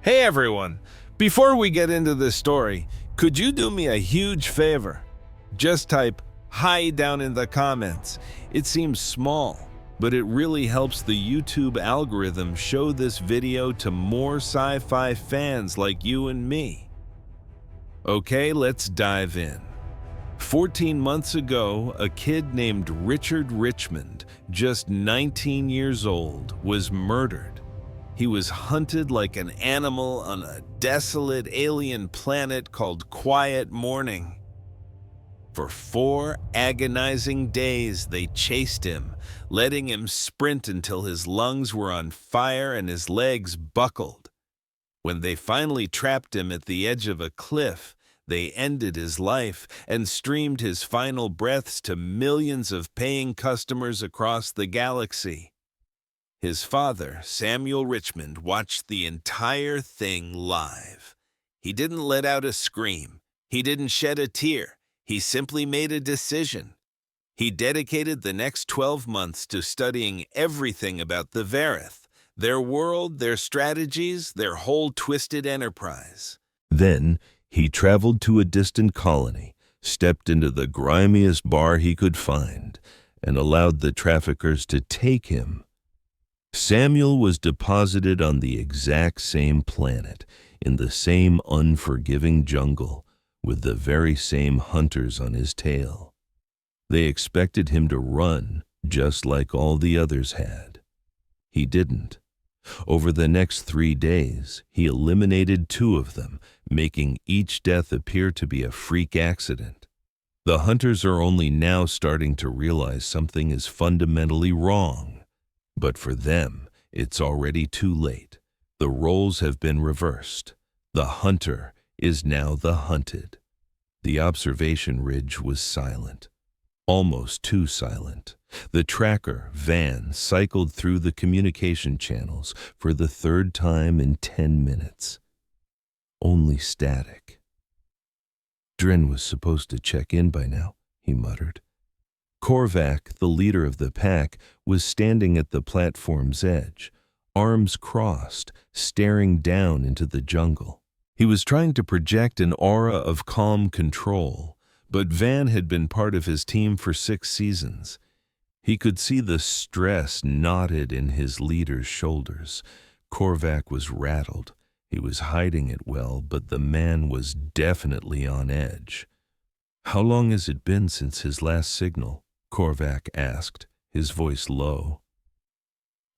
Hey everyone! Before we get into this story, could you do me a huge favor? Just type "hi" down in the comments. It seems small, but it really helps the YouTube algorithm show this video to more sci-fi fans like you and me. Okay, let's dive in. 14 months ago, a kid named Richard Richmond, just 19 years old, was murdered. He was hunted like an animal on a desolate alien planet called Quiet Morning. For 4 agonizing days, they chased him, letting him sprint until his lungs were on fire and his legs buckled. When they finally trapped him at the edge of a cliff, they ended his life and streamed his final breaths to millions of paying customers across the galaxy. His father, Samuel Richmond, watched the entire thing live. He didn't let out a scream. He didn't shed a tear. He simply made a decision. He dedicated the next 12 months to studying everything about the Verith, their world, their strategies, their whole twisted enterprise. Then he traveled to a distant colony, stepped into the grimiest bar he could find, and allowed the traffickers to take him. Samuel was deposited on the exact same planet, in the same unforgiving jungle, with the very same hunters on his tail. They expected him to run, just like all the others had. He didn't. Over the next 3 days, he eliminated 2 of them, making each death appear to be a freak accident. The hunters are only now starting to realize something is fundamentally wrong. But for them, it's already too late. The roles have been reversed. The hunter is now the hunted. The observation ridge was silent, almost too silent. The tracker, Van, cycled through the communication channels for the 3rd time in 10 minutes. Only static. Dren was supposed to check in by now, he muttered. Korvac, the leader of the pack, was standing at the platform's edge, arms crossed, staring down into the jungle. He was trying to project an aura of calm control, but Van had been part of his team for 6 seasons. He could see the stress knotted in his leader's shoulders. Korvac was rattled. He was hiding it well, but the man was definitely on edge. "How long has it been since his last signal?" Korvac asked, his voice low.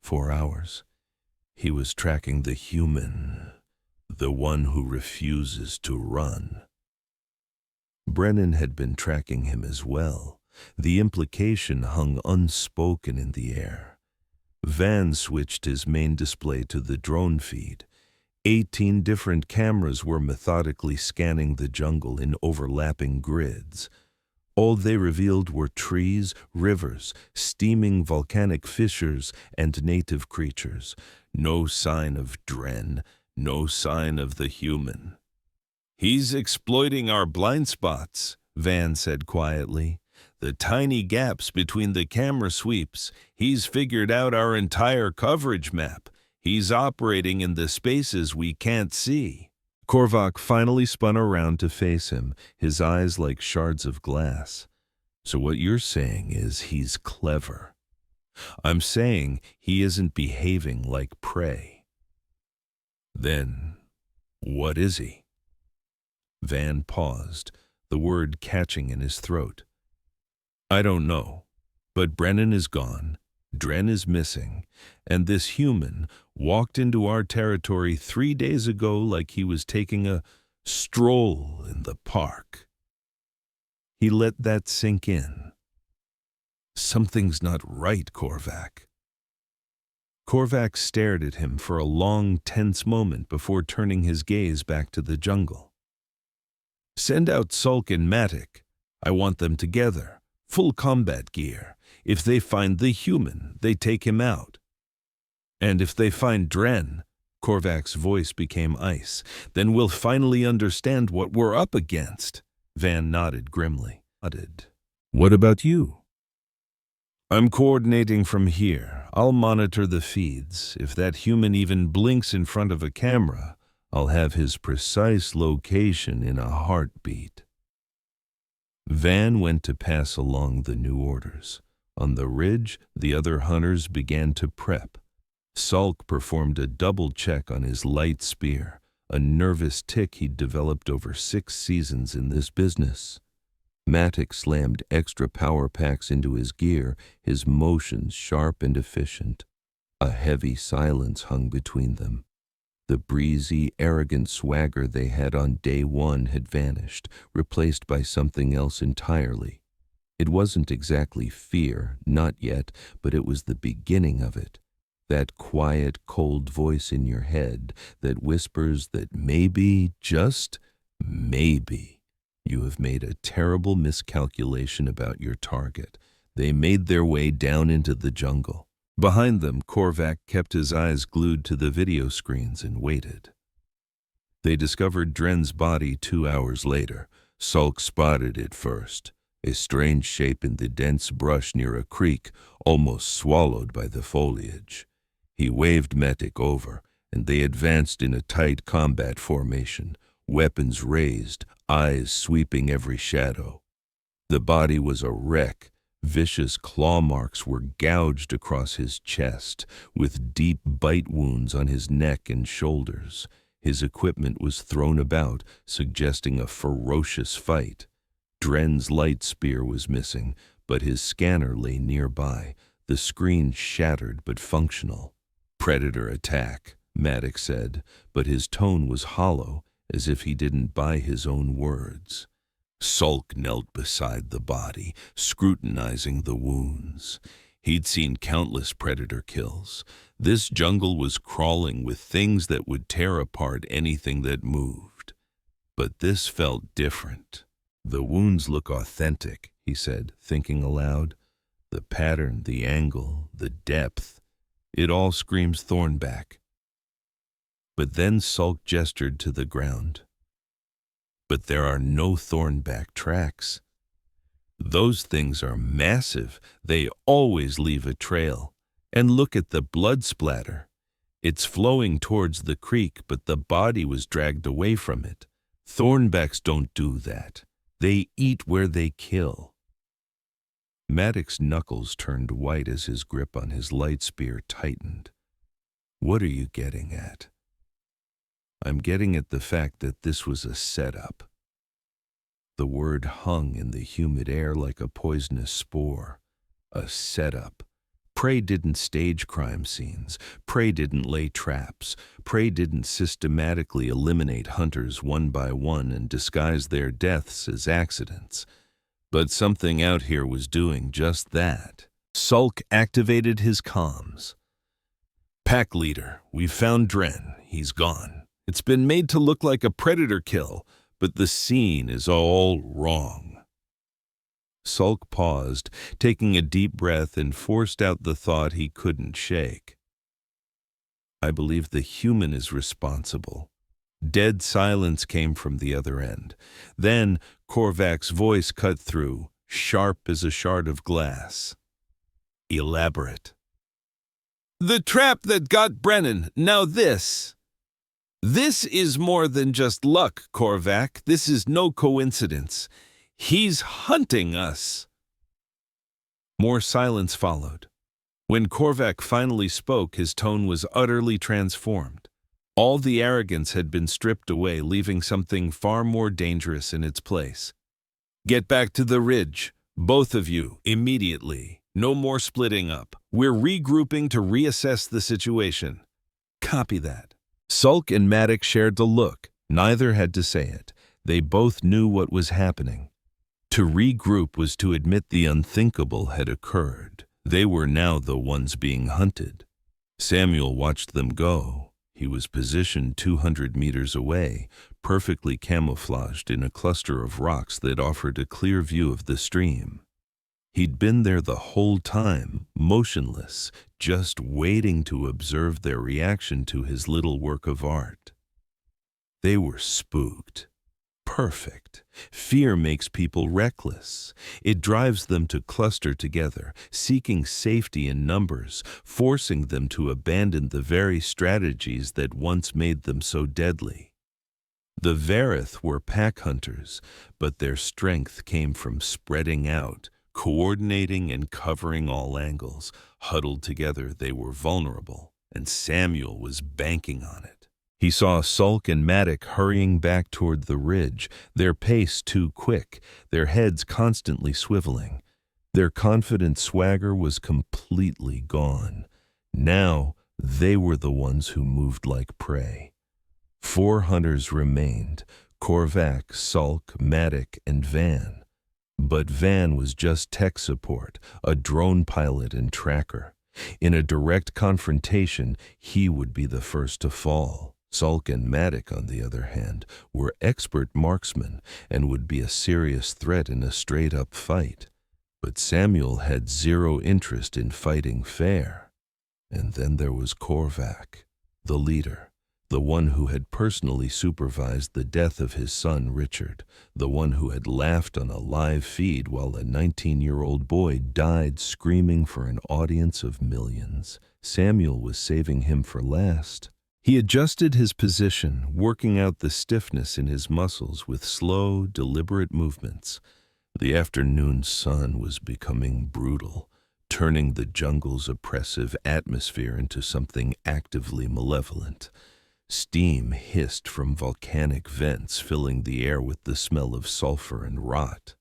4 hours. He was tracking the human, the one who refuses to run. Brennan had been tracking him as well. The implication hung unspoken in the air. Van switched his main display to the drone feed. 18 different cameras were methodically scanning the jungle in overlapping grids. All they revealed were trees, rivers, steaming volcanic fissures, and native creatures. No sign of Dren, no sign of the human. "He's exploiting our blind spots," Van said quietly. "The tiny gaps between the camera sweeps. He's figured out our entire coverage map. He's operating in the spaces we can't see." Korvac finally spun around to face him, his eyes like shards of glass. "So what you're saying is he's clever. I'm saying he isn't behaving like prey." "Then, what is he?" Van paused, the word catching in his throat. "I don't know, but Brennan is gone, Dren is missing, and this human walked into our territory 3 days ago like he was taking a stroll in the park." He let that sink in. "Something's not right, Korvac." Korvac stared at him for a long, tense moment before turning his gaze back to the jungle. "Send out Sulk and Matic. I want them together, full combat gear. If they find the human, they take him out. And if they find Dren," Korvac's voice became ice, "then we'll finally understand what we're up against." Van nodded grimly. "What about you?" "I'm coordinating from here. I'll monitor the feeds. If that human even blinks in front of a camera, I'll have his precise location in a heartbeat. Van went to pass along the new orders. On the ridge, the other hunters began to prep. Salk performed a double check on his light spear, a nervous tic he'd developed over 6 seasons in this business. Matic slammed extra power packs into his gear, his motions sharp and efficient. A heavy silence hung between them. The breezy, arrogant swagger they had on day one had vanished, replaced by something else entirely. It wasn't exactly fear, not yet, but it was the beginning of it. That quiet, cold voice in your head that whispers that maybe, just maybe, you have made a terrible miscalculation about your target. They made their way down into the jungle. Behind them, Korvac kept his eyes glued to the video screens and waited. They discovered Dren's body 2 hours later. Salk spotted it first, a strange shape in the dense brush near a creek, almost swallowed by the foliage. He waved Metic over, and they advanced in a tight combat formation, weapons raised, eyes sweeping every shadow. The body was a wreck. Vicious claw marks were gouged across his chest, with deep bite wounds on his neck and shoulders. His equipment was thrown about, suggesting a ferocious fight. Dren's light spear was missing, but his scanner lay nearby, the screen shattered but functional. Predator attack, Maddox said, but his tone was hollow, as if he didn't buy his own words. Salk knelt beside the body, scrutinizing the wounds. He'd seen countless predator kills. This jungle was crawling with things that would tear apart anything that moved. But this felt different. The wounds look authentic, he said, thinking aloud. The pattern, the angle, the depth. It all screams Thornback. But then Salk gestured to the ground. But there are no Thornback tracks. Those things are massive. They always leave a trail. And look at the blood splatter. It's flowing towards the creek, but the body was dragged away from it. Thornbacks don't do that. They eat where they kill. Maddox's knuckles turned white as his grip on his light spear tightened. What are you getting at? I'm getting at the fact that this was a setup. The word hung in the humid air like a poisonous spore. A setup. Prey didn't stage crime scenes. Prey didn't lay traps. Prey didn't systematically eliminate hunters one by one and disguise their deaths as accidents. But something out here was doing just that. Salk activated his comms. Pack leader, we've found Dren. He's gone. It's been made to look like a predator kill, but the scene is all wrong. Salk paused, taking a deep breath, and forced out the thought he couldn't shake. I believe the human is responsible. Dead silence came from the other end. Then Korvac's voice cut through, sharp as a shard of glass. Elaborate. The trap that got Brennan, now this. This is more than just luck, Korvac. This is no coincidence. He's hunting us. More silence followed. When Korvac finally spoke, his tone was utterly transformed. All the arrogance had been stripped away, leaving something far more dangerous in its place. Get back to the ridge, both of you, immediately. No more splitting up. We're regrouping to reassess the situation. Copy that. Salk and Maddox shared the look. Neither had to say it. They both knew what was happening. To regroup was to admit the unthinkable had occurred. They were now the ones being hunted. Samuel watched them go. He was positioned 200 meters away, perfectly camouflaged in a cluster of rocks that offered a clear view of the stream. He'd been there the whole time, motionless, just waiting to observe their reaction to his little work of art. They were spooked. perfect. Fear makes people reckless. It drives them to cluster together, seeking safety in numbers, forcing them to abandon the very strategies that once made them so deadly. The Varith were pack hunters, but their strength came from spreading out, coordinating and covering all angles. Huddled together, they were vulnerable, and Samuel was banking on it. He saw Sulk and Matic hurrying back toward the ridge, their pace too quick, their heads constantly swiveling. Their confident swagger was completely gone. Now they were the ones who moved like prey. 4 hunters remained: Korvac, Sulk, Matic, and Van. But Van was just tech support, a drone pilot and tracker. In a direct confrontation, he would be the first to fall. Sulk and Matic, on the other hand, were expert marksmen and would be a serious threat in a straight-up fight. But Samuel had zero interest in fighting fair. And then there was Korvac, the leader, the one who had personally supervised the death of his son Richard, the one who had laughed on a live feed while a 19-year-old boy died screaming for an audience of millions. Samuel was saving him for last. He adjusted his position, working out the stiffness in his muscles with slow, deliberate movements. The afternoon sun was becoming brutal, turning the jungle's oppressive atmosphere into something actively malevolent. Steam hissed from volcanic vents, filling the air with the smell of sulfur and rot.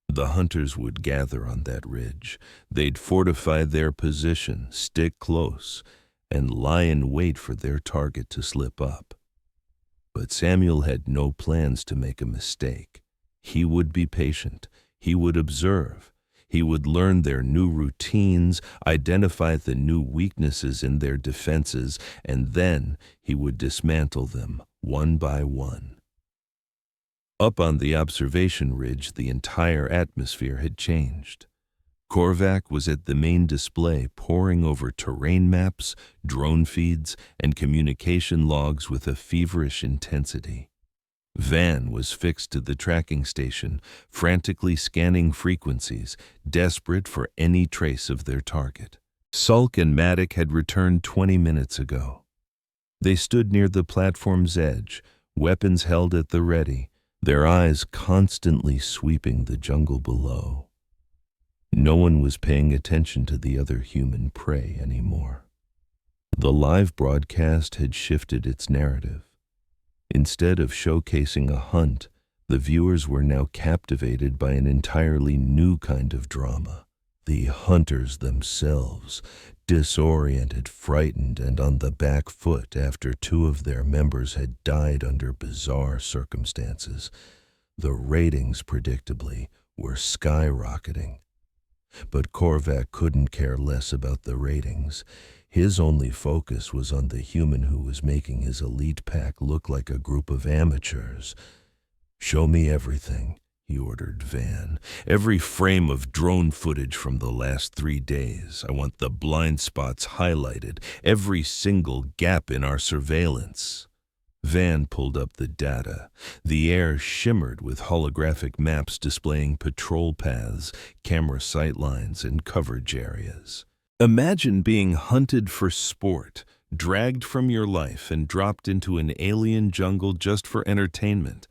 The hunters would gather on that ridge. They'd fortify their position, stick close, and lie in wait for their target to slip up. But Samuel had no plans to make a mistake. He would be patient. He would observe. He would learn their new routines, identify the new weaknesses in their defenses, and then he would dismantle them one by one. Up on the observation ridge, the entire atmosphere had changed. Korvac was at the main display, poring over terrain maps, drone feeds, and communication logs with a feverish intensity. Van was fixed to the tracking station, frantically scanning frequencies, desperate for any trace of their target. Sulk and Matic had returned 20 minutes ago. They stood near the platform's edge, weapons held at the ready, their eyes constantly sweeping the jungle below. No one was paying attention to the other human prey anymore. The live broadcast had shifted its narrative. Instead of showcasing a hunt, the viewers were now captivated by an entirely new kind of drama. The hunters themselves, disoriented, frightened, and on the back foot after 2 of their members had died under bizarre circumstances. The ratings, predictably, were skyrocketing. But Korvac couldn't care less about the ratings. His only focus was on the human who was making his elite pack look like a group of amateurs. "Show me everything," he ordered Van. "Every frame of drone footage from the last 3 days. I want the blind spots highlighted, every single gap in our surveillance." Van pulled up the data. The air shimmered with holographic maps displaying patrol paths, camera sightlines, and coverage areas. Imagine being hunted for sport, dragged from your life and dropped into an alien jungle just for entertainment.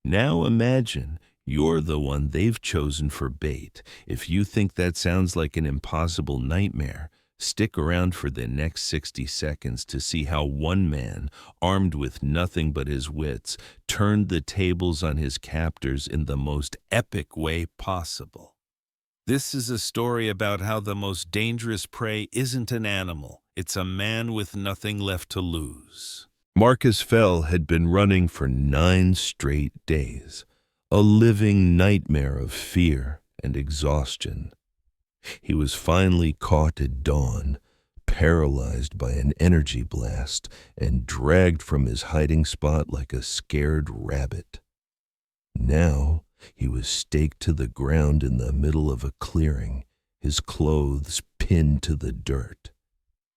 Now imagine you're the one they've chosen for bait. If you think that sounds like an impossible nightmare, stick around for the next 60 seconds to see how one man, armed with nothing but his wits, turned the tables on his captors in the most epic way possible. This is a story about how the most dangerous prey isn't an animal, it's a man with nothing left to lose. Marcus Fell had been running for 9 straight days, a living nightmare of fear and exhaustion. He was finally caught at dawn, paralyzed by an energy blast, and dragged from his hiding spot like a scared rabbit. Now he was staked to the ground in the middle of a clearing, his clothes pinned to the dirt.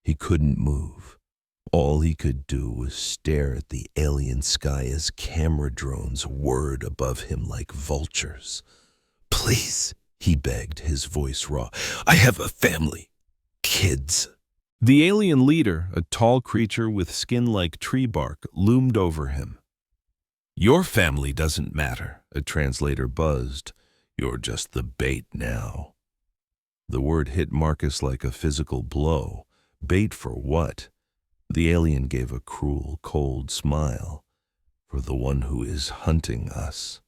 He couldn't move. All he could do was stare at the alien sky as camera drones whirred above him like vultures. "Please," he begged, his voice raw. "I have a family. Kids." The alien leader, a tall creature with skin like tree bark, loomed over him. "Your family doesn't matter," a translator buzzed. "You're just the bait now." The word hit Marcus like a physical blow. Bait for what? The alien gave a cruel, cold smile. "For the one who is hunting us."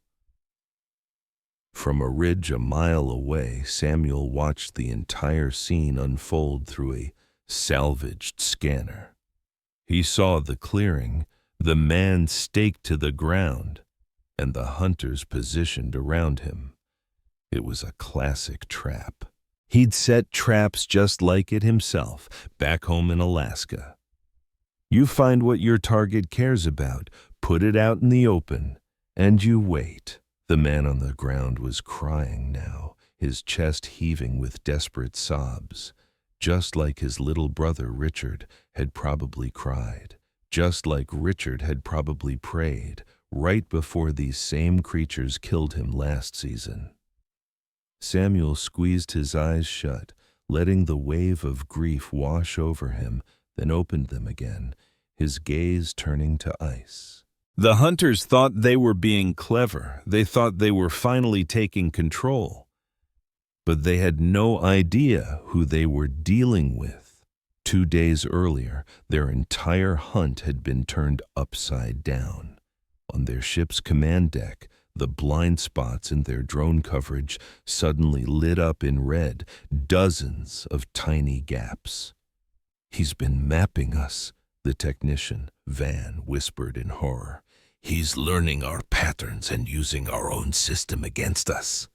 From a ridge a mile away, Samuel watched the entire scene unfold through a salvaged scanner. He saw the clearing, the man staked to the ground, and the hunters positioned around him. It was a classic trap. He'd set traps just like it himself, back home in Alaska. You find what your target cares about, put it out in the open, and you wait. The man on the ground was crying now, his chest heaving with desperate sobs, just like his little brother Richard had probably cried, just like Richard had probably prayed, right before these same creatures killed him last season. Samuel squeezed his eyes shut, letting the wave of grief wash over him, then opened them again, his gaze turning to ice. The hunters thought they were being clever. They thought they were finally taking control. But they had no idea who they were dealing with. 2 days earlier, their entire hunt had been turned upside down. On their ship's command deck, the blind spots in their drone coverage suddenly lit up in red, dozens of tiny gaps. "He's been mapping us," the technician, Van, whispered in horror. "He's learning our patterns and using our own system against us."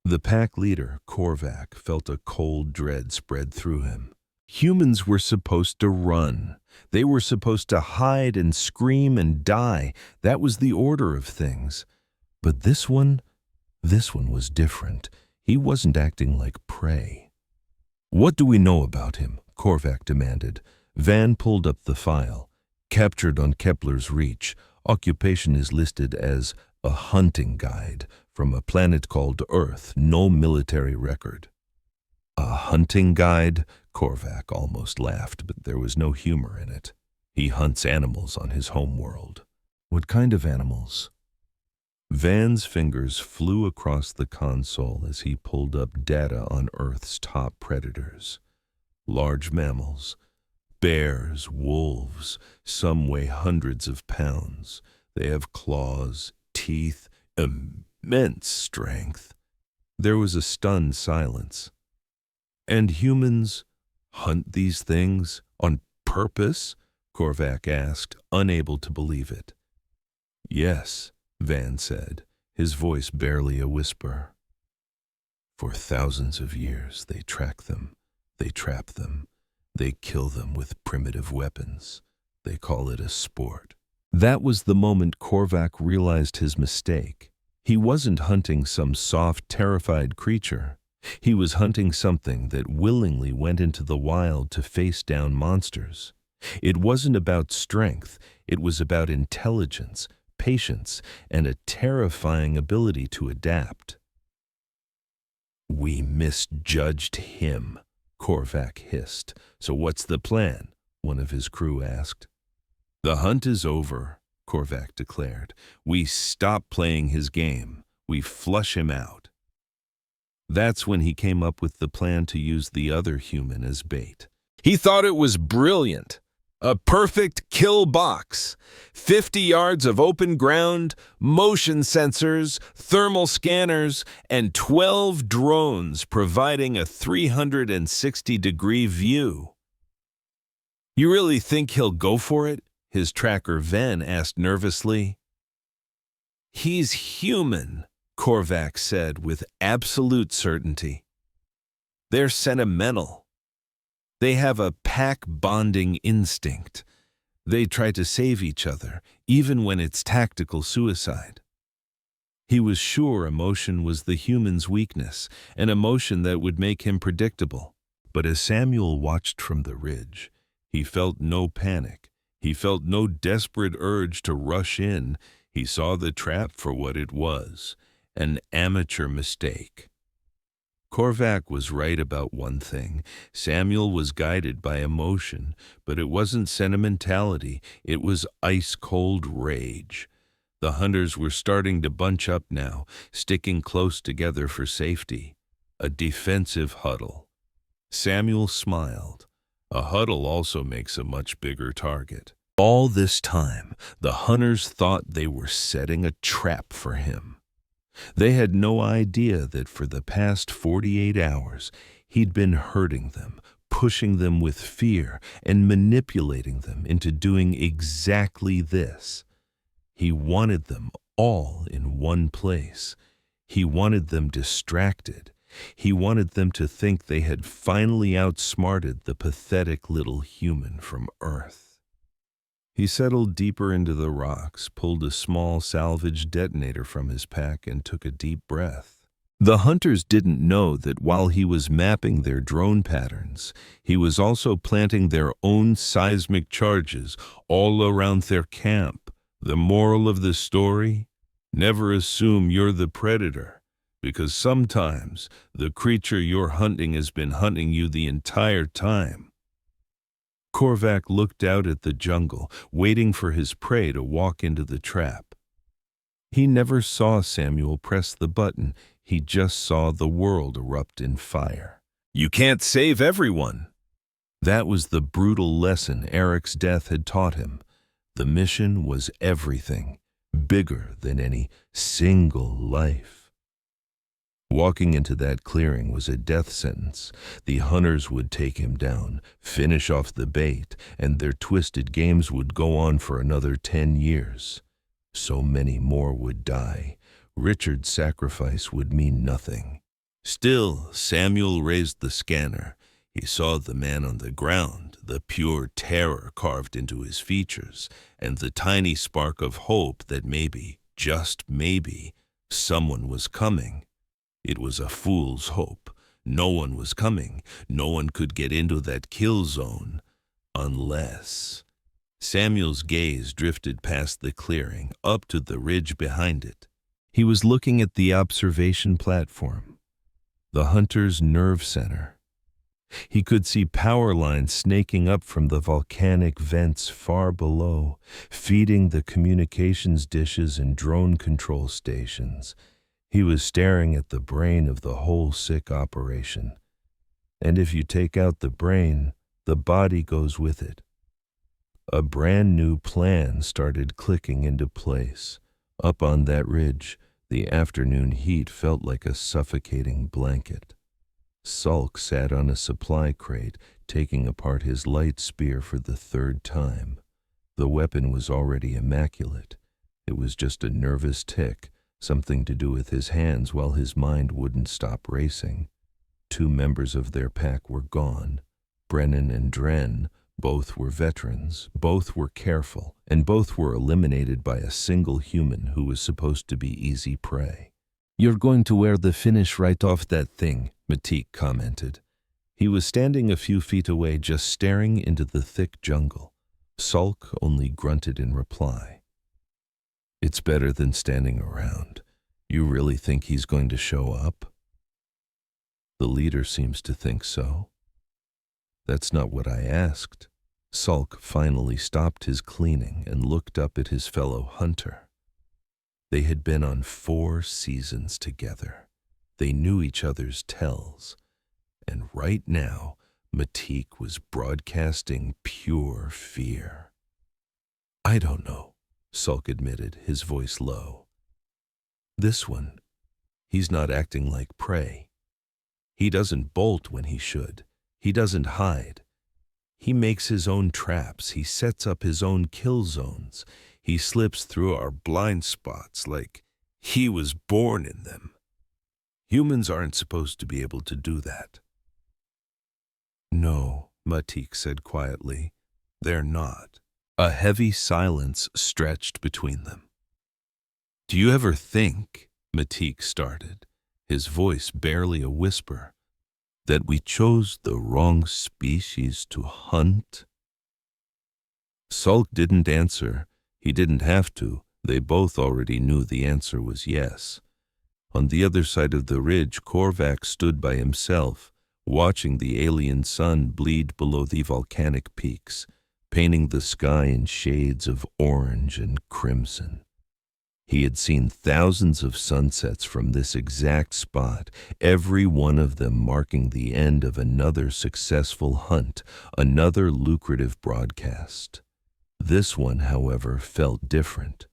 The pack leader, Korvac, felt a cold dread spread through him. Humans were supposed to run. They were supposed to hide and scream and die. That was the order of things. But this one was different. He wasn't acting like prey. "What do we know about him?" Korvac demanded. Van pulled up the file. "Captured on Kepler's Reach. Occupation is listed as a hunting guide from a planet called Earth. No military record." "A hunting guide?" Korvac almost laughed, but there was no humor in it. "He hunts animals on his home world." "What kind of animals?" Van's fingers flew across the console as he pulled up data on Earth's top predators. Large mammals. Bears, wolves, some weigh hundreds of pounds. They have claws, teeth, immense strength. There was a stunned silence. "And humans hunt these things on purpose?" Korvac asked, unable to believe it. "Yes," Van said, his voice barely a whisper. "For thousands of years they track them, they trap them, they kill them with primitive weapons. They call it a sport." That was the moment Korvac realized his mistake. He wasn't hunting some soft, terrified creature. He was hunting something that willingly went into the wild to face down monsters. It wasn't about strength. It was about intelligence, patience, and a terrifying ability to adapt. "We misjudged him," Korvac hissed. "So what's the plan?" one of his crew asked. "The hunt is over," Korvac declared. "We stop playing his game. We flush him out." That's when he came up with the plan to use the other human as bait. He thought it was brilliant. A perfect kill box. 50 yards of open ground, motion sensors, thermal scanners, and 12 drones providing a 360-degree view. "You really think he'll go for it?" his tracker Van asked nervously. "He's human," Korvac said with absolute certainty. "They're sentimental. They have a pack-bonding instinct. They try to save each other, even when it's tactical suicide." He was sure emotion was the human's weakness, an emotion that would make him predictable. But as Samuel watched from the ridge, He felt no panic. He felt no desperate urge to rush in. He saw the trap for what it was, an amateur mistake. Korvac was right about one thing. Samuel was guided by emotion, but it wasn't sentimentality. It was ice-cold rage. The hunters were starting to bunch up now, sticking close together for safety. A defensive huddle. Samuel smiled. A huddle also makes a much bigger target. All this time, the hunters thought they were setting a trap for him. They had no idea that for the past 48 hours, he'd been hurting them, pushing them with fear, and manipulating them into doing exactly this. He wanted them all in one place. He wanted them distracted. He wanted them to think they had finally outsmarted the pathetic little human from Earth. He settled deeper into the rocks, pulled a small salvage detonator from his pack, and took a deep breath. The hunters didn't know that while he was mapping their drone patterns, he was also planting their own seismic charges all around their camp. The moral of the story? Never assume you're the predator, because sometimes the creature you're hunting has been hunting you the entire time. Korvac looked out at the jungle, waiting for his prey to walk into the trap. He never saw Samuel press the button. He just saw the world erupt in fire. You can't save everyone. That was the brutal lesson Eric's death had taught him. The mission was everything, bigger than any single life. Walking into that clearing was a death sentence. The hunters would take him down, finish off the bait, and their twisted games would go on for another 10 years. So many more would die. Richard's sacrifice would mean nothing. Still, Samuel raised the scanner. He saw the man on the ground, the pure terror carved into his features, and the tiny spark of hope that maybe, just maybe, someone was coming. It was a fool's hope. No one was coming. No one could get into that kill zone. Unless... Samuel's gaze drifted past the clearing, up to the ridge behind it. He was looking at the observation platform, the hunter's nerve center. He could see power lines snaking up from the volcanic vents far below, feeding the communications dishes and drone control stations. He was staring at the brain of the whole sick operation. And if you take out the brain, the body goes with it. A brand new plan started clicking into place. Up on that ridge, the afternoon heat felt like a suffocating blanket. Sulk sat on a supply crate, taking apart his light spear for the 3rd time. The weapon was already immaculate. It was just a nervous tick, something to do with his hands while his mind wouldn't stop racing. 2 members of their pack were gone. Brennan and Dren, both were veterans, both were careful, and both were eliminated by a single human who was supposed to be easy prey. You're going to wear the finish right off that thing, Matik commented. He was standing a few feet away, just staring into the thick jungle. Sulk only grunted in reply. It's better than standing around. You really think he's going to show up? The leader seems to think so. That's not what I asked. Sulk finally stopped his cleaning and looked up at his fellow hunter. They had been on 4 seasons together. They knew each other's tells. And right now, Matik was broadcasting pure fear. I don't know, Sulk admitted, his voice low. This one, he's not acting like prey. He doesn't bolt when he should. He doesn't hide. He makes his own traps. He sets up his own kill zones. He slips through our blind spots like he was born in them. Humans aren't supposed to be able to do that. No, Matik said quietly. They're not. A heavy silence stretched between them. Do you ever think, Matik started, his voice barely a whisper, that we chose the wrong species to hunt? Sulk didn't answer. He didn't have to. They both already knew the answer was yes. On the other side of the ridge, Korvac stood by himself, watching the alien sun bleed below the volcanic peaks, painting the sky in shades of orange and crimson. He had seen thousands of sunsets from this exact spot, every one of them marking the end of another successful hunt, another lucrative broadcast. This one, however, felt different.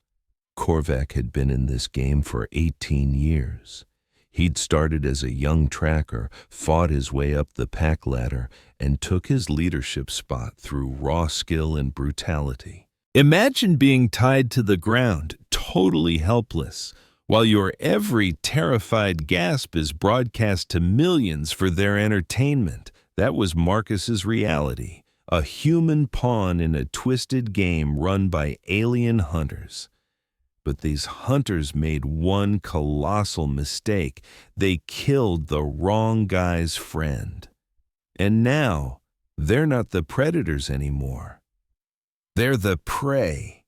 Korvac had been in this game for 18 years. He'd started as a young tracker, fought his way up the pack ladder, and took his leadership spot through raw skill and brutality. Imagine being tied to the ground, totally helpless, while your every terrified gasp is broadcast to millions for their entertainment. That was Marcus's reality, a human pawn in a twisted game run by alien hunters. But these hunters made one colossal mistake. They killed the wrong guy's friend. And now, they're not the predators anymore. They're the prey.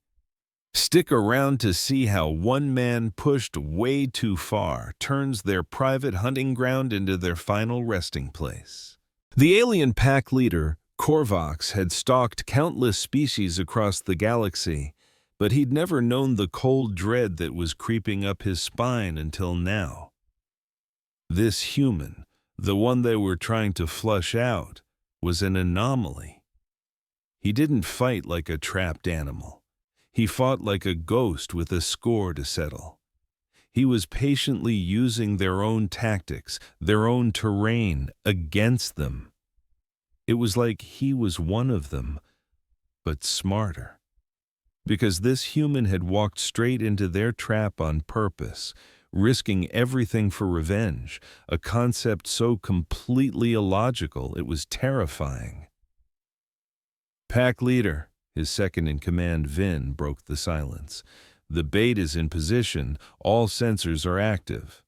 Stick around to see how one man pushed way too far turns their private hunting ground into their final resting place. The alien pack leader, Korvax, had stalked countless species across the galaxy, but he'd never known the cold dread that was creeping up his spine until now. This human, the one they were trying to flush out, was an anomaly. He didn't fight like a trapped animal. He fought like a ghost with a score to settle. He was patiently using their own tactics, their own terrain, against them. It was like he was one of them, but smarter. Because this human had walked straight into their trap on purpose, risking everything for revenge, a concept so completely illogical it was terrifying. Pack leader, his second-in-command Vin, broke the silence. The bait is in position. All sensors are active.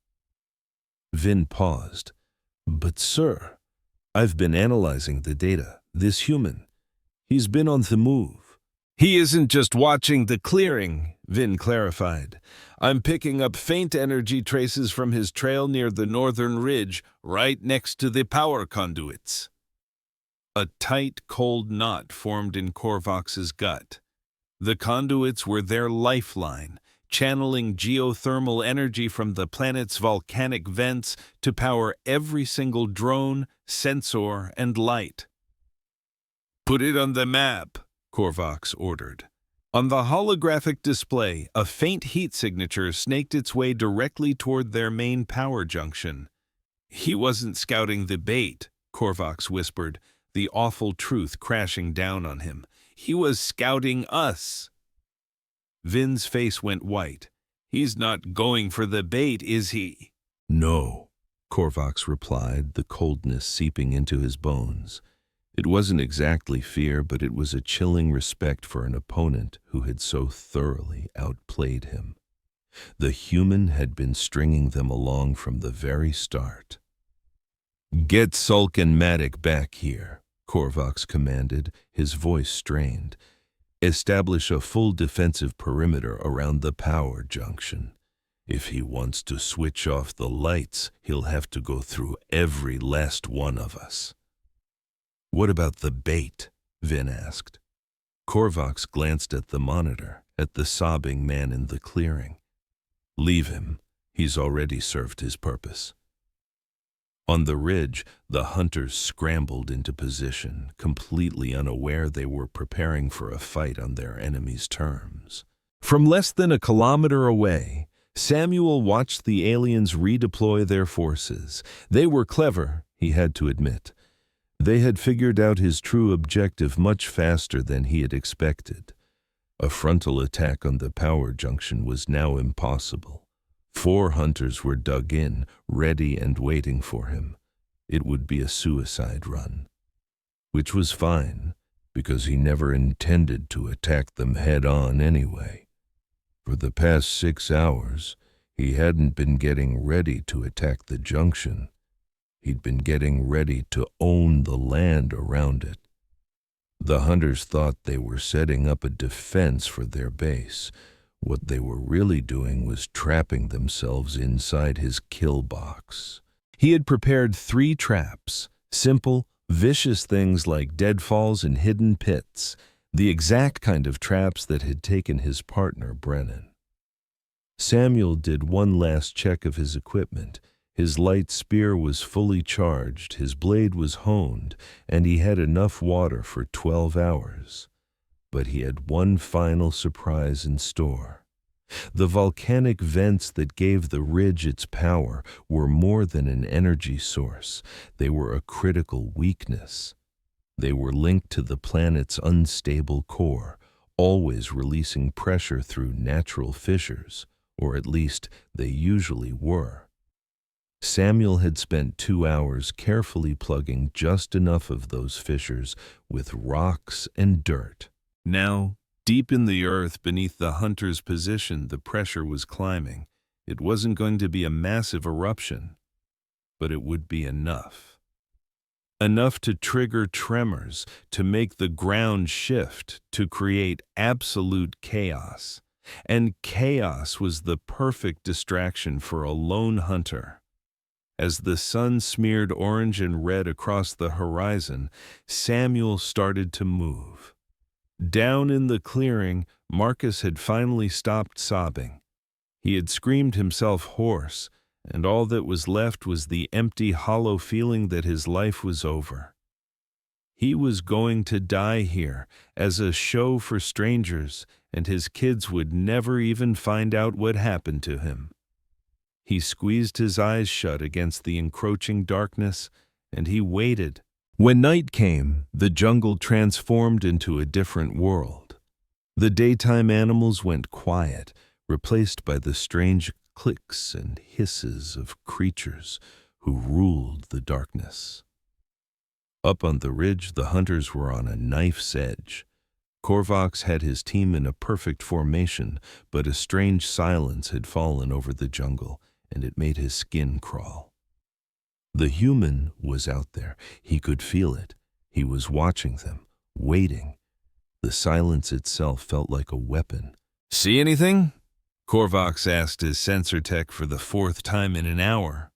Vin paused. But sir, I've been analyzing the data. This human, he's been on the move. He isn't just watching the clearing, Vin clarified. I'm picking up faint energy traces from his trail near the northern ridge, right next to the power conduits. A tight, cold knot formed in Korvax's gut. The conduits were their lifeline, channeling geothermal energy from the planet's volcanic vents to power every single drone, sensor, and light. Put it on the map, Korvax ordered. On the holographic display, a faint heat signature snaked its way directly toward their main power junction. He wasn't scouting the bait, Korvax whispered, the awful truth crashing down on him. He was scouting us. Vin's face went white. He's not going for the bait, is he? No, Korvax replied, the coldness seeping into his bones. It wasn't exactly fear, but it was a chilling respect for an opponent who had so thoroughly outplayed him. The human had been stringing them along from the very start. Get Sulk and Matic back here, Korvax commanded, his voice strained. Establish a full defensive perimeter around the power junction. If he wants to switch off the lights, he'll have to go through every last one of us. What about the bait? Vin asked. Korvax glanced at the monitor, at the sobbing man in the clearing. Leave him. He's already served his purpose. On the ridge, the hunters scrambled into position, completely unaware they were preparing for a fight on their enemy's terms. From less than a kilometer away, Samuel watched the aliens redeploy their forces. They were clever, he had to admit. They had figured out his true objective much faster than he had expected. A frontal attack on the power junction was now impossible. 4 hunters were dug in, ready and waiting for him. It would be a suicide run. Which was fine, because he never intended to attack them head-on anyway. For the past 6 hours, he hadn't been getting ready to attack the junction. He'd been getting ready to own the land around it. The hunters thought they were setting up a defense for their base. What they were really doing was trapping themselves inside his kill box. He had prepared 3 traps, simple, vicious things like deadfalls and hidden pits, the exact kind of traps that had taken his partner, Brennan. Samuel did one last check of his equipment. His light spear was fully charged, his blade was honed, and he had enough water for 12 hours. But he had one final surprise in store. The volcanic vents that gave the ridge its power were more than an energy source. They were a critical weakness. They were linked to the planet's unstable core, always releasing pressure through natural fissures, or at least they usually were. Samuel had spent 2 hours carefully plugging just enough of those fissures with rocks and dirt. Now, deep in the earth beneath the hunter's position, the pressure was climbing. It wasn't going to be a massive eruption, but it would be enough. Enough to trigger tremors, to make the ground shift, to create absolute chaos. And chaos was the perfect distraction for a lone hunter. As the sun smeared orange and red across the horizon, Samuel started to move. Down in the clearing, Marcus had finally stopped sobbing. He had screamed himself hoarse, and all that was left was the empty, hollow feeling that his life was over. He was going to die here, as a show for strangers, and his kids would never even find out what happened to him. He squeezed his eyes shut against the encroaching darkness, and he waited. When night came, the jungle transformed into a different world. The daytime animals went quiet, replaced by the strange clicks and hisses of creatures who ruled the darkness. Up on the ridge, the hunters were on a knife's edge. Korvax had his team in a perfect formation, but a strange silence had fallen over the jungle, and it made his skin crawl. The human was out there. He could feel it. He was watching them, waiting. The silence itself felt like a weapon. "See anything?" Korvax asked his sensor tech for the 4th time in an hour.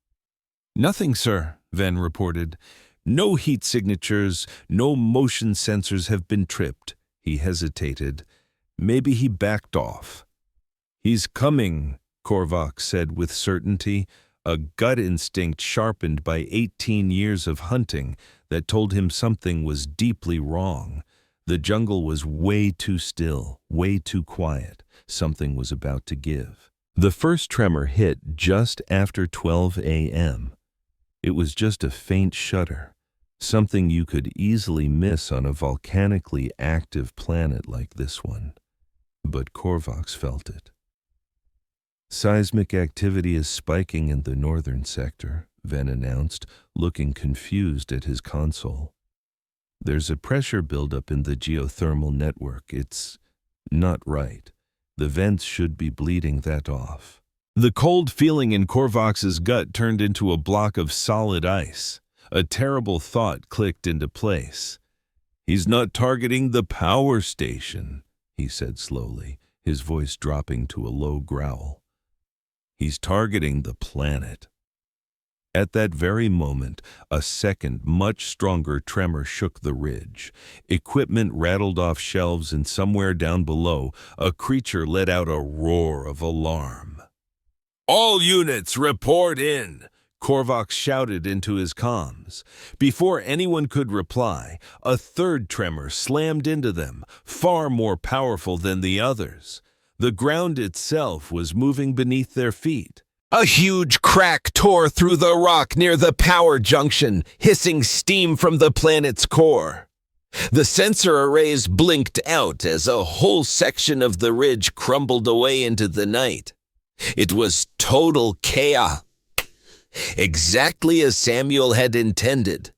"Nothing, sir," Ven reported. "No heat signatures, no motion sensors have been tripped." He hesitated. Maybe he backed off. "He's coming," Korvax said with certainty, a gut instinct sharpened by 18 years of hunting that told him something was deeply wrong. The jungle was way too still, way too quiet. Something was about to give. The first tremor hit just after 12 a.m. It was just a faint shudder, something you could easily miss on a volcanically active planet like this one. But Korvax felt it. "Seismic activity is spiking in the northern sector," Ven announced, looking confused at his console. "There's a pressure buildup in the geothermal network. It's not right. The vents should be bleeding that off." The cold feeling in Korvax's gut turned into a block of solid ice. A terrible thought clicked into place. "He's not targeting the power station," he said slowly, his voice dropping to a low growl. "He's targeting the planet." At that very moment, a second, much stronger tremor shook the ridge. Equipment rattled off shelves, and somewhere down below, a creature let out a roar of alarm. "All units, report in!" Korvax shouted into his comms. Before anyone could reply, a third tremor slammed into them, far more powerful than the others. The ground itself was moving beneath their feet. A huge crack tore through the rock near the power junction, hissing steam from the planet's core. The sensor arrays blinked out as a whole section of the ridge crumbled away into the night. It was total chaos, exactly as Samuel had intended.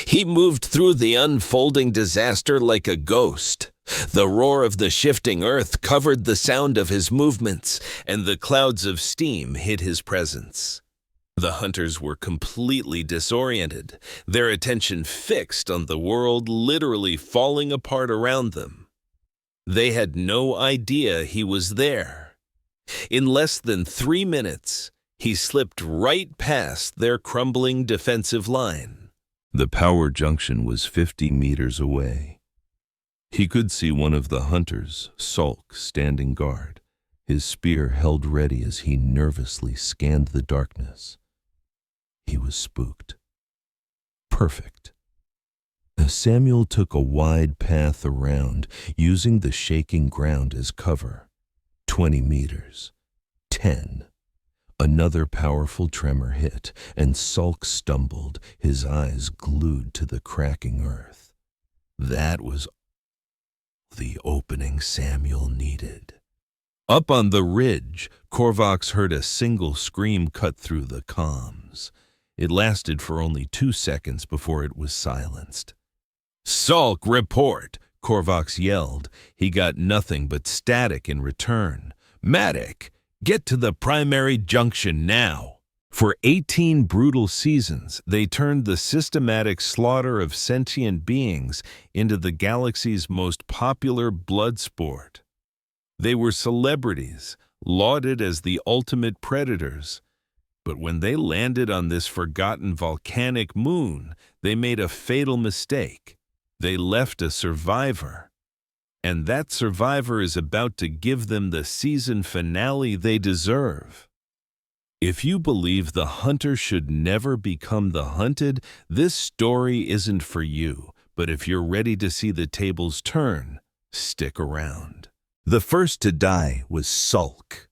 He moved through the unfolding disaster like a ghost. The roar of the shifting earth covered the sound of his movements, and the clouds of steam hid his presence. The hunters were completely disoriented, their attention fixed on the world literally falling apart around them. They had no idea he was there. In less than 3 minutes, he slipped right past their crumbling defensive line. The power junction was 50 meters away. He could see one of the hunters, Sulk, standing guard, his spear held ready as he nervously scanned the darkness. He was spooked. Perfect. Samuel took a wide path around, using the shaking ground as cover. 20 meters. 10. Another powerful tremor hit, and Sulk stumbled, his eyes glued to the cracking earth. That was the opening Samuel needed. Up on the ridge, Korvax heard a single scream cut through the comms. It lasted for only 2 seconds before it was silenced. "Sulk, report!" Korvax yelled. He got nothing but static in return. "Matic, get to the primary junction now!" For 18 brutal seasons, they turned the systematic slaughter of sentient beings into the galaxy's most popular blood sport. They were celebrities, lauded as the ultimate predators. But when they landed on this forgotten volcanic moon, they made a fatal mistake. They left a survivor. And that survivor is about to give them the season finale they deserve. If you believe the hunter should never become the hunted, this story isn't for you. But if you're ready to see the tables turn, stick around. The first to die was Sulk.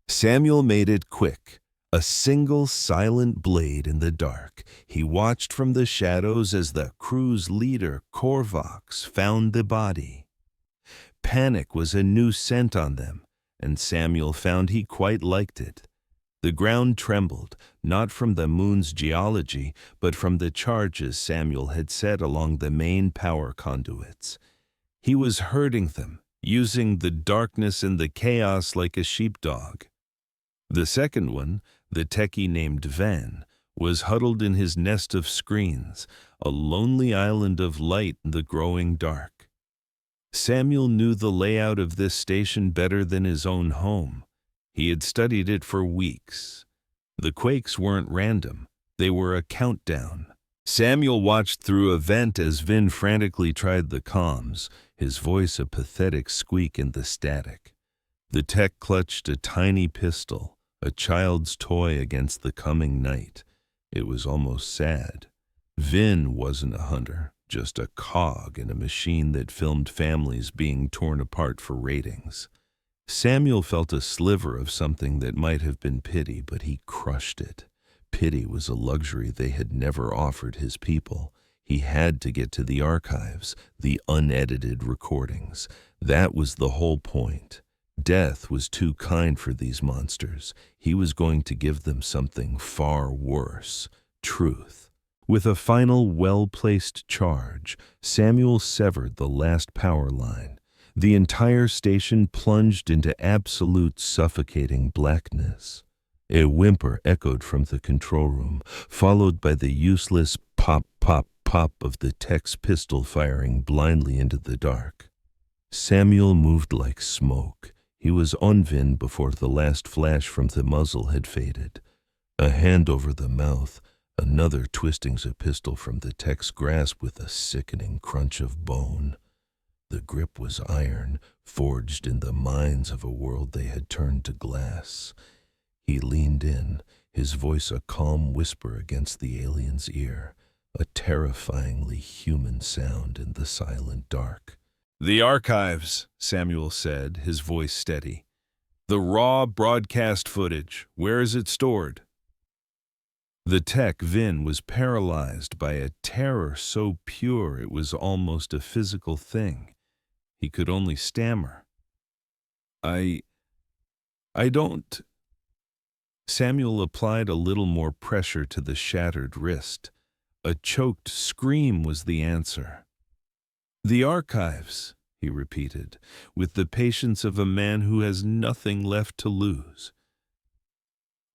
Samuel made it quick. A single silent blade in the dark. He watched from the shadows as the crew's leader, Korvax, found the body. Panic was a new scent on them, and Samuel found he quite liked it. The ground trembled, not from the moon's geology, but from the charges Samuel had set along the main power conduits. He was herding them, using the darkness and the chaos like a sheepdog. The second one, the techie named Van, was huddled in his nest of screens, a lonely island of light in the growing dark. Samuel knew the layout of this station better than his own home. He had studied it for weeks. The quakes weren't random. They were a countdown. Samuel watched through a vent as Vin frantically tried the comms, his voice a pathetic squeak in the static. The tech clutched a tiny pistol, a child's toy against the coming night. It was almost sad. Vin wasn't a hunter, just a cog in a machine that filmed families being torn apart for ratings. Samuel felt a sliver of something that might have been pity, but he crushed it. Pity was a luxury they had never offered his people. He had to get to the archives, the unedited recordings. That was the whole point. Death was too kind for these monsters. He was going to give them something far worse, truth. With a final well-placed charge, Samuel severed the last power line. The entire station plunged into absolute suffocating blackness. A whimper echoed from the control room, followed by the useless pop, pop, pop of the tech's pistol firing blindly into the dark. Samuel moved like smoke. He was on Vin before the last flash from the muzzle had faded. A hand over the mouth, another twisting a pistol from the tech's grasp with a sickening crunch of bone. The grip was iron, forged in the mines of a world they had turned to glass. He leaned in, his voice a calm whisper against the alien's ear, a terrifyingly human sound in the silent dark. "The archives," Samuel said, his voice steady. "The raw broadcast footage, where is it stored?" The tech, Vin, was paralyzed by a terror so pure it was almost a physical thing. He could only stammer. I don't... Samuel applied a little more pressure to the shattered wrist. A choked scream was the answer. "The archives," he repeated, with the patience of a man who has nothing left to lose.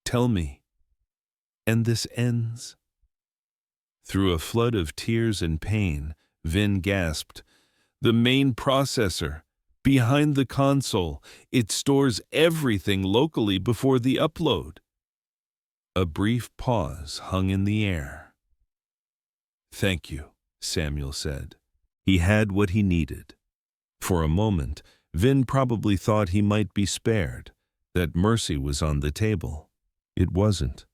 "Tell me, And this ends? Through a flood of tears and pain, Vin gasped, "The main processor, behind the console, it stores everything locally before the upload." A brief pause hung in the air. "Thank you," Samuel said. He had what he needed. For a moment, Vin probably thought he might be spared, that mercy was on the table. It wasn't.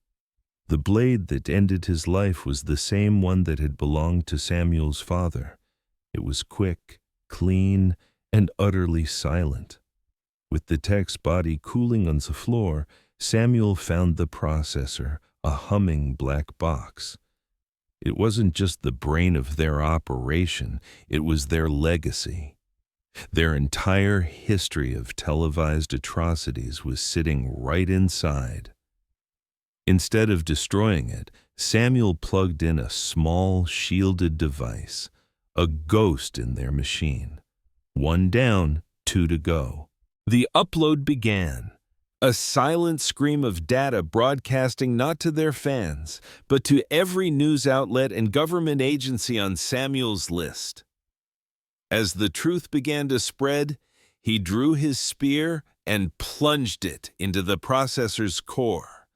The blade that ended his life was the same one that had belonged to Samuel's father. It was quick, clean, and utterly silent. With the tech's body cooling on the floor, Samuel found the processor, a humming black box. It wasn't just the brain of their operation, it was their legacy. Their entire history of televised atrocities was sitting right inside. Instead of destroying it, Samuel plugged in a small, shielded device, a ghost in their machine. One down, two to go. The upload began, a silent scream of data broadcasting not to their fans, but to every news outlet and government agency on Samuel's list. As the truth began to spread, he drew his spear and plunged it into the processor's core.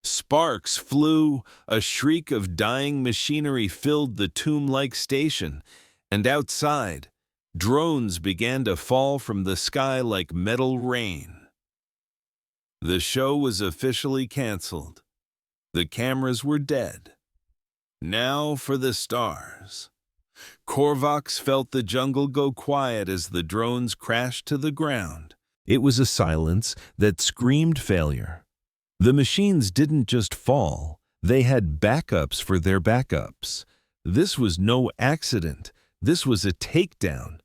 Sparks flew, a shriek of dying machinery filled the tomb-like station, and outside, drones began to fall from the sky like metal rain. The show was officially canceled. The cameras were dead. Now for the stars. Korvax felt the jungle go quiet as the drones crashed to the ground. It was a silence that screamed failure. The machines didn't just fall, they had backups for their backups. This was no accident, this was a takedown.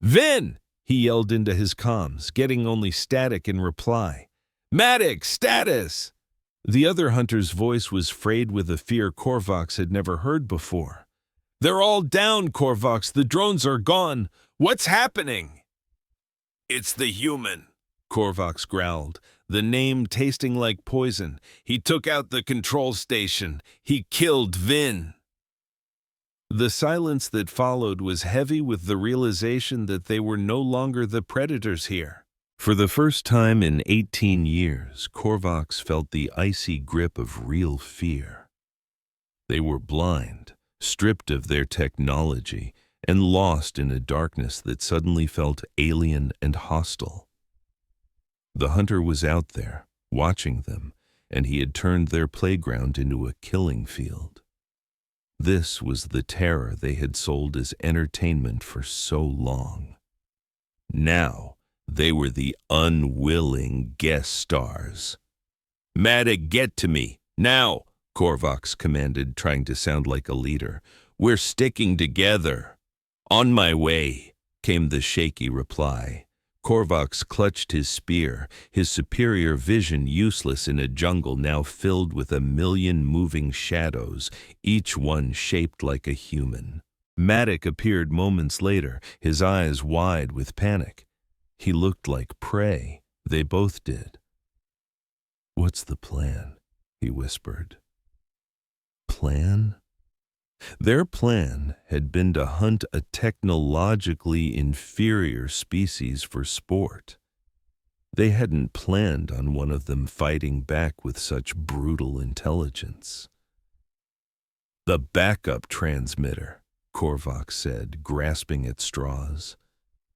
"Vin!" he yelled into his comms, getting only static in reply. "Matic, status!" The other hunter's voice was frayed with a fear Korvax had never heard before. "They're all down, Korvax, the drones are gone. What's happening?" "It's the human," Korvax growled, the name tasting like poison. "He took out the control station. He killed Vin." The silence that followed was heavy with the realization that they were no longer the predators here. For the first time in 18 years, Korvax felt the icy grip of real fear. They were blind, stripped of their technology, and lost in a darkness that suddenly felt alien and hostile. The hunter was out there, watching them, and he had turned their playground into a killing field. This was the terror they had sold as entertainment for so long. Now, they were the unwilling guest stars. "Matic, get to me, now!" Korvax commanded, trying to sound like a leader. "We're sticking together." "On my way," came the shaky reply. Korvax clutched his spear, his superior vision useless in a jungle now filled with a million moving shadows, each one shaped like a human. Matic appeared moments later, his eyes wide with panic. He looked like prey. They both did. "What's the plan?" he whispered. Plan? Their plan had been to hunt a technologically inferior species for sport. They hadn't planned on one of them fighting back with such brutal intelligence. "The backup transmitter," Korvax said, grasping at straws.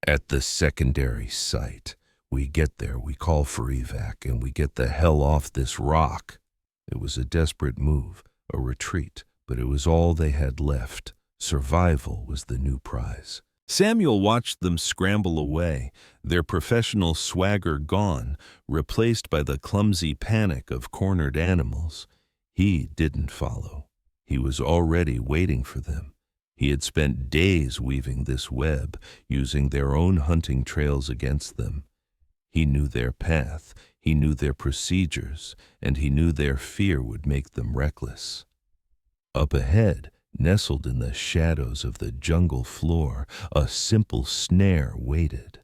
"At the secondary site. We get there, we call for evac, and we get the hell off this rock." It was a desperate move, a retreat, but it was all they had left. Survival was the new prize. Samuel watched them scramble away, their professional swagger gone, replaced by the clumsy panic of cornered animals. He didn't follow. He was already waiting for them. He had spent days weaving this web, using their own hunting trails against them. He knew their path, he knew their procedures, and he knew their fear would make them reckless. Up ahead, nestled in the shadows of the jungle floor, a simple snare waited.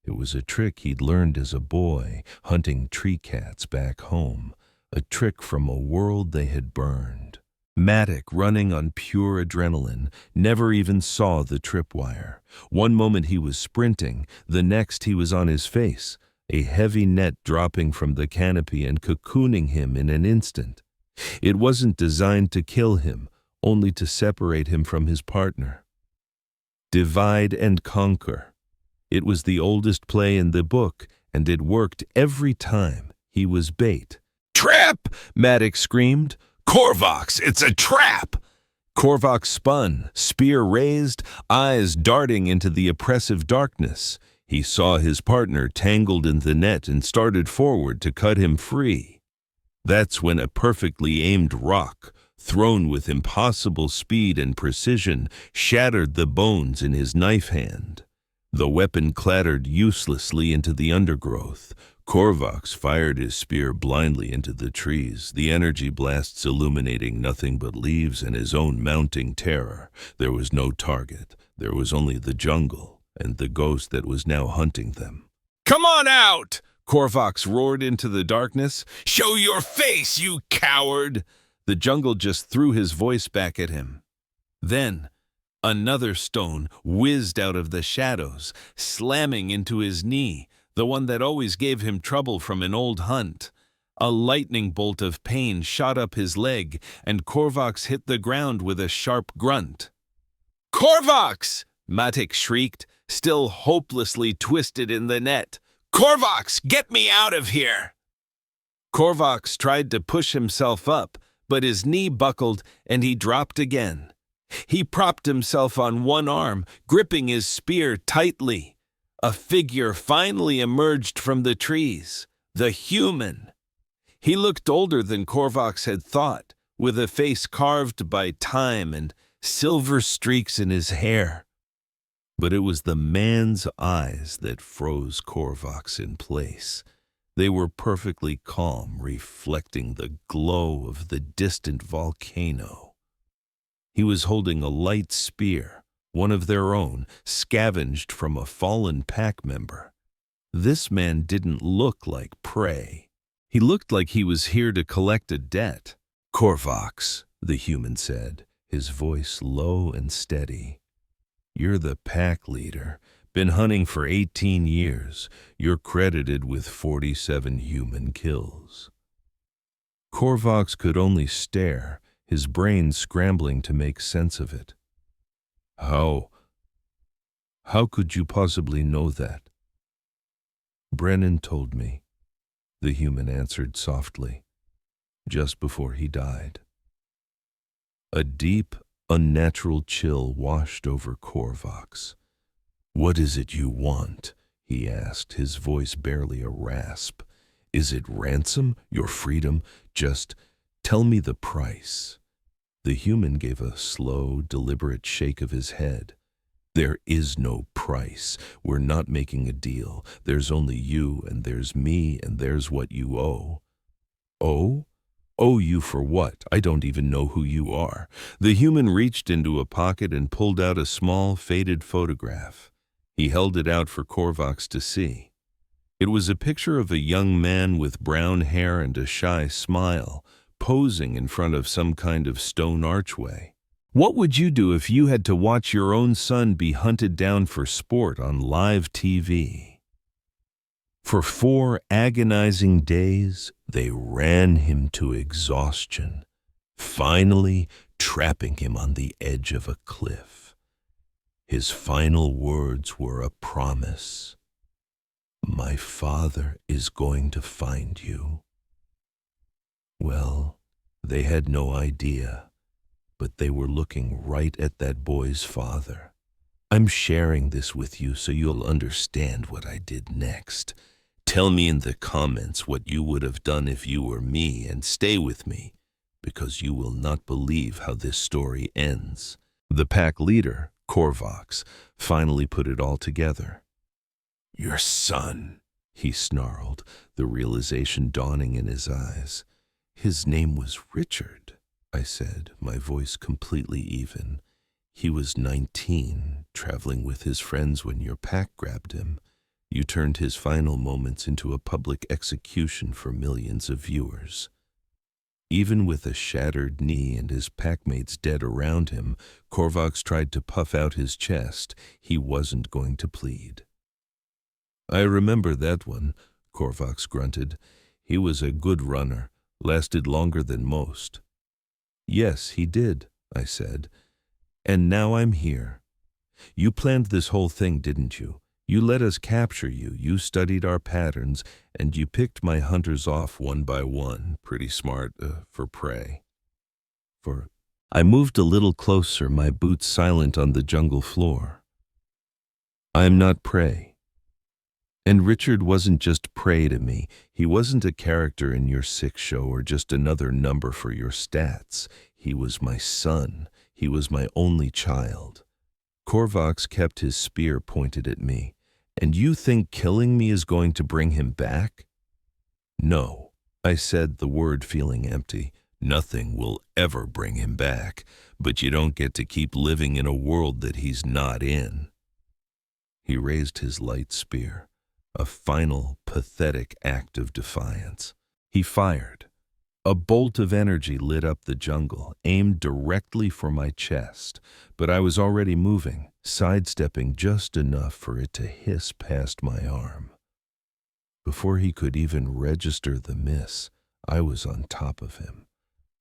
It was a trick he'd learned as a boy, hunting tree cats back home, a trick from a world they had burned. Matic, running on pure adrenaline, never even saw the tripwire. One moment he was sprinting, the next he was on his face, a heavy net dropping from the canopy and cocooning him in an instant. It wasn't designed to kill him, only to separate him from his partner. Divide and conquer. It was the oldest play in the book, and it worked every time. He was bait. "Trap!" Matic screamed. "Korvax, it's a trap!" Korvax spun, spear raised, eyes darting into the oppressive darkness. He saw his partner tangled in the net and started forward to cut him free. That's when a perfectly aimed rock, thrown with impossible speed and precision, shattered the bones in his knife hand. The weapon clattered uselessly into the undergrowth. Korvax fired his spear blindly into the trees, the energy blasts illuminating nothing but leaves and his own mounting terror. There was no target. There was only the jungle and the ghost that was now hunting them. "Come on out!" Korvax roared into the darkness. "Show your face, you coward!" The jungle just threw his voice back at him. Then another stone whizzed out of the shadows, slamming into his knee, the one that always gave him trouble from an old hunt. A lightning bolt of pain shot up his leg, and Korvax hit the ground with a sharp grunt. "Korvax!" Matic shrieked, still hopelessly twisted in the net. "Korvax, get me out of here!" Korvax tried to push himself up, but his knee buckled and he dropped again. He propped himself on one arm, gripping his spear tightly. A figure finally emerged from the trees, the human. He looked older than Korvax had thought, with a face carved by time and silver streaks in his hair. But it was the man's eyes that froze Korvax in place. They were perfectly calm, reflecting the glow of the distant volcano. He was holding a light spear, one of their own, scavenged from a fallen pack member. This man didn't look like prey. He looked like he was here to collect a debt. "Korvax," the human said, his voice low and steady. "You're the pack leader. Been hunting for 18 years. You're credited with 47 human kills." Korvax could only stare, his brain scrambling to make sense of it. How could you possibly know that?" "Brennan told me," the human answered softly, "just before he died." A deep, unnatural chill washed over Korvax. "What is it you want?" he asked, his voice barely a rasp. "Is it ransom, your freedom? Just tell me the price." The human gave a slow, deliberate shake of his head. "There is no price. We're not making a deal. There's only you, and there's me, and there's what you owe." "Owe? Owe you for what? I don't even know who you are." The human reached into a pocket and pulled out a small, faded photograph. He held it out for Korvax to see. It was a picture of a young man with brown hair and a shy smile, posing in front of some kind of stone archway. What would you do if you had to watch your own son be hunted down for sport on live TV? For 4 agonizing days, they ran him to exhaustion, finally trapping him on the edge of a cliff. His final words were a promise. "My father is going to find you." Well, they had no idea, but they were looking right at that boy's father. I'm sharing this with you so you'll understand what I did next. Tell me in the comments what you would have done if you were me, and stay with me, because you will not believe how this story ends. The pack leader, Korvax, finally put it all together. "Your son," he snarled, the realization dawning in his eyes. "His name was Richard," I said, my voice completely even. "He was 19, traveling with his friends when your pack grabbed him. You turned his final moments into a public execution for millions of viewers." Even with a shattered knee and his packmates dead around him, Korvax tried to puff out his chest. He wasn't going to plead. "I remember that one," Korvax grunted. "He was a good runner, lasted longer than most." "Yes, he did," I said. "And now I'm here. You planned this whole thing, didn't you? You let us capture you, you studied our patterns, and you picked my hunters off one by one. Pretty smart, for prey." I moved a little closer, my boots silent on the jungle floor. "I'm not prey. And Richard wasn't just prey to me. He wasn't a character in your sick show or just another number for your stats. He was my son. He was my only child." Korvax kept his spear pointed at me. "And you think killing me is going to bring him back?" "No," I said, the word feeling empty. "Nothing will ever bring him back, but you don't get to keep living in a world that he's not in." He raised his light spear, a final, pathetic act of defiance. He fired. A bolt of energy lit up the jungle, aimed directly for my chest, but I was already moving, sidestepping just enough for it to hiss past my arm. Before he could even register the miss, I was on top of him.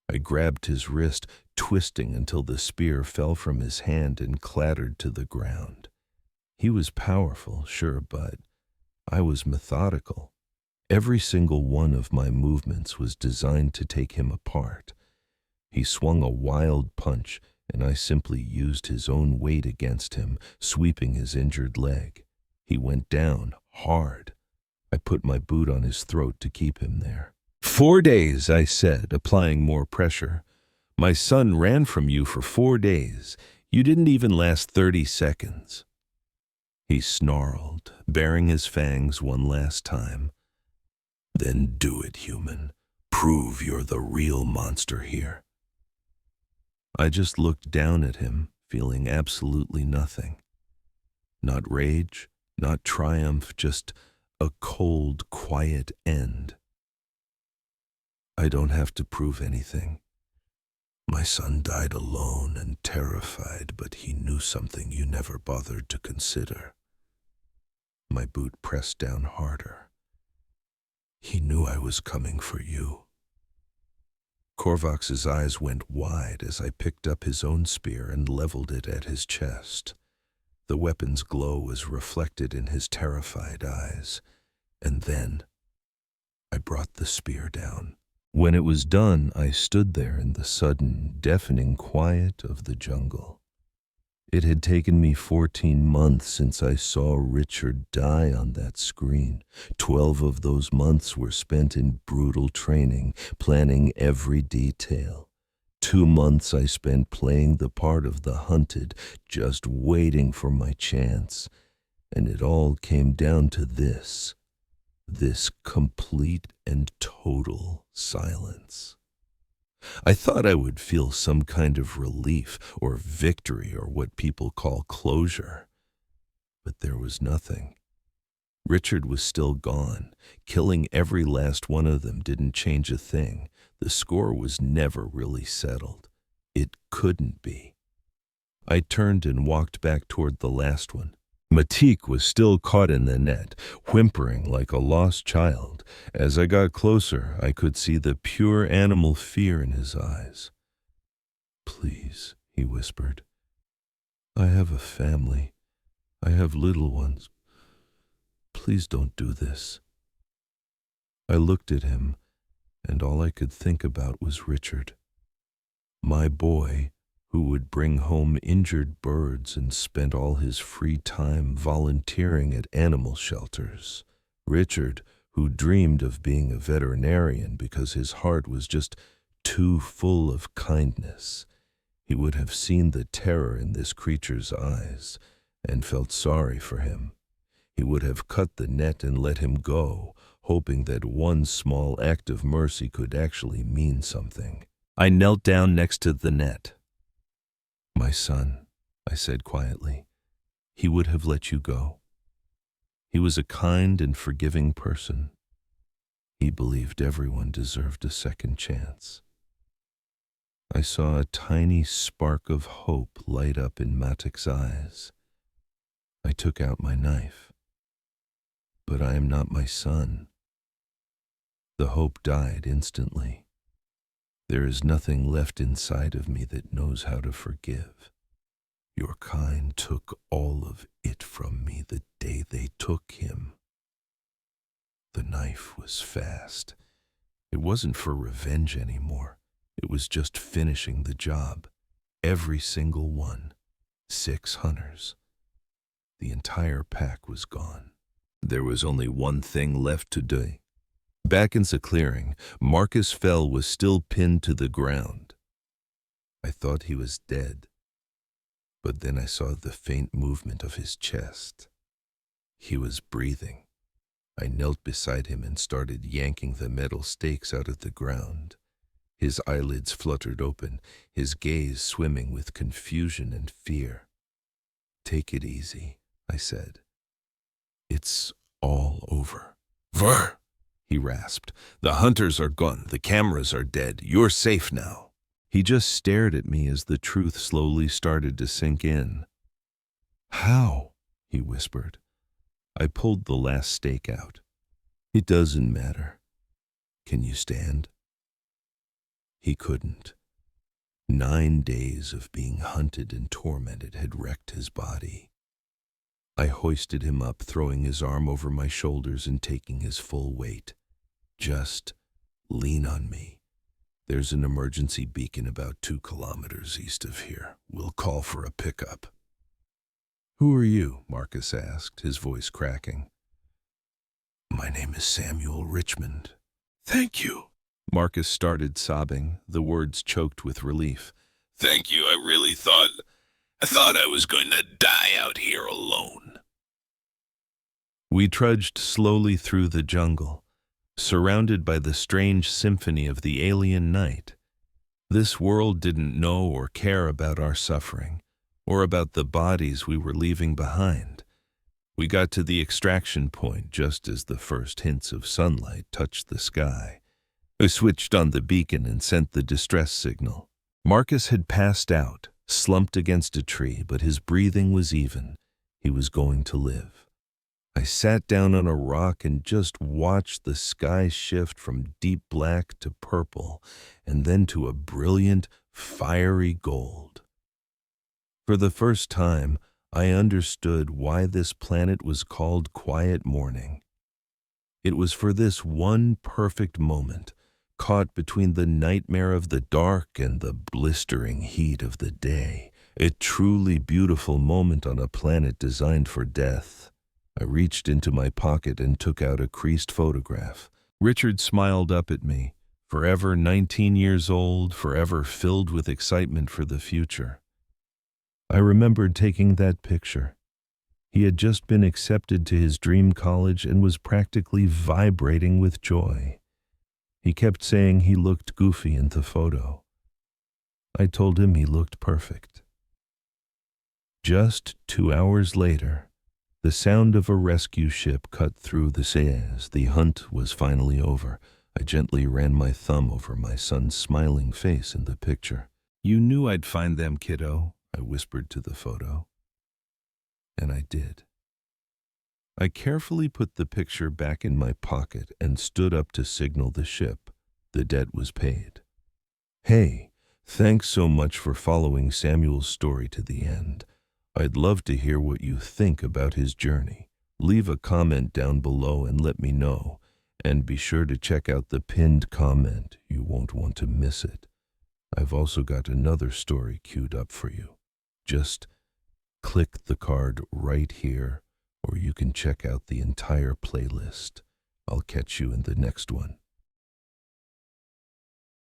I grabbed his wrist, twisting until the spear fell from his hand and clattered to the ground. He was powerful, sure, but I was methodical. Every single one of my movements was designed to take him apart. He swung a wild punch, and I simply used his own weight against him, sweeping his injured leg. He went down, hard. I put my boot on his throat to keep him there. 4 days, I said, applying more pressure. My son ran from you for 4 days. You didn't even last 30 seconds. He snarled, baring his fangs one last time. Then do it, human. Prove you're the real monster here. I just looked down at him, feeling absolutely nothing. Not rage, not triumph, just a cold, quiet end. I don't have to prove anything. My son died alone and terrified, but he knew something you never bothered to consider. My boot pressed down harder. He knew I was coming for you. Korvax's eyes went wide as I picked up his own spear and leveled it at his chest. The weapon's glow was reflected in his terrified eyes. And then I brought the spear down. When it was done, I stood there in the sudden, deafening quiet of the jungle. It had taken me 14 months since I saw Richard die on that screen. 12 of those months were spent in brutal training, planning every detail. 2 months I spent playing the part of the hunted, just waiting for my chance. And it all came down to this complete and total silence. I thought I would feel some kind of relief or victory or what people call closure. But there was nothing. Richard was still gone. Killing every last one of them didn't change a thing. The score was never really settled. It couldn't be. I turned and walked back toward the last one. Matik was still caught in the net, whimpering like a lost child. As I got closer, I could see the pure animal fear in his eyes. "Please," he whispered. "I have a family. I have little ones. Please don't do this." I looked at him, and all I could think about was Richard. My boy, who would bring home injured birds and spent all his free time volunteering at animal shelters. Richard, who dreamed of being a veterinarian because his heart was just too full of kindness. He would have seen the terror in this creature's eyes and felt sorry for him. He would have cut the net and let him go, hoping that one small act of mercy could actually mean something. I knelt down next to the net. "My son," I said quietly, "he would have let you go. He was a kind and forgiving person. He believed everyone deserved a second chance." I saw a tiny spark of hope light up in Matik's eyes. I took out my knife. But I am not my son. The hope died instantly. There is nothing left inside of me that knows how to forgive. Your kind took all of it from me the day they took him. The knife was fast. It wasn't for revenge anymore. It was just finishing the job. Every single one. 6 hunters. The entire pack was gone. There was only one thing left to do. Back in the clearing, Marcus Fell was still pinned to the ground. I thought he was dead, but then I saw the faint movement of his chest. He was breathing. I knelt beside him and started yanking the metal stakes out of the ground. His eyelids fluttered open, his gaze swimming with confusion and fear. "Take it easy," I said. "It's all over." "Ver," he rasped. "The hunters are gone. The cameras are dead. You're safe now." He just stared at me as the truth slowly started to sink in. "How?" he whispered. I pulled the last stake out. "It doesn't matter. Can you stand?" He couldn't. 9 days of being hunted and tormented had wrecked his body. I hoisted him up, throwing his arm over my shoulders and taking his full weight. "Just lean on me. There's an emergency beacon about 2 kilometers east of here. We'll call for a pickup." "Who are you?" Marcus asked, his voice cracking. "My name is Samuel Richmond." "Thank you." Marcus started sobbing, the words choked with relief. "Thank you. I thought I was going to die out here alone." We trudged slowly through the jungle, surrounded by the strange symphony of the alien night. This world didn't know or care about our suffering, or about the bodies we were leaving behind. We got to the extraction point just as the first hints of sunlight touched the sky. I switched on the beacon and sent the distress signal. Marcus had passed out, slumped against a tree, but his breathing was even. He was going to live. I sat down on a rock and just watched the sky shift from deep black to purple, and then to a brilliant, fiery gold. For the first time, I understood why this planet was called Quiet Morning. It was for this one perfect moment, caught between the nightmare of the dark and the blistering heat of the day, a truly beautiful moment on a planet designed for death. I reached into my pocket and took out a creased photograph. Richard smiled up at me, forever 19 years old, forever filled with excitement for the future. I remembered taking that picture. He had just been accepted to his dream college and was practically vibrating with joy. He kept saying he looked goofy in the photo. I told him he looked perfect. Just 2 hours later, the sound of a rescue ship cut through the seas. The hunt was finally over. I gently ran my thumb over my son's smiling face in the picture. "You knew I'd find them, kiddo," I whispered to the photo. And I did. I carefully put the picture back in my pocket and stood up to signal the ship. The debt was paid. "Hey, thanks so much for following Samuel's story to the end. I'd love to hear what you think about his journey. Leave a comment down below and let me know. And be sure to check out the pinned comment. You won't want to miss it. I've also got another story queued up for you. Just click the card right here, or you can check out the entire playlist. I'll catch you in the next one.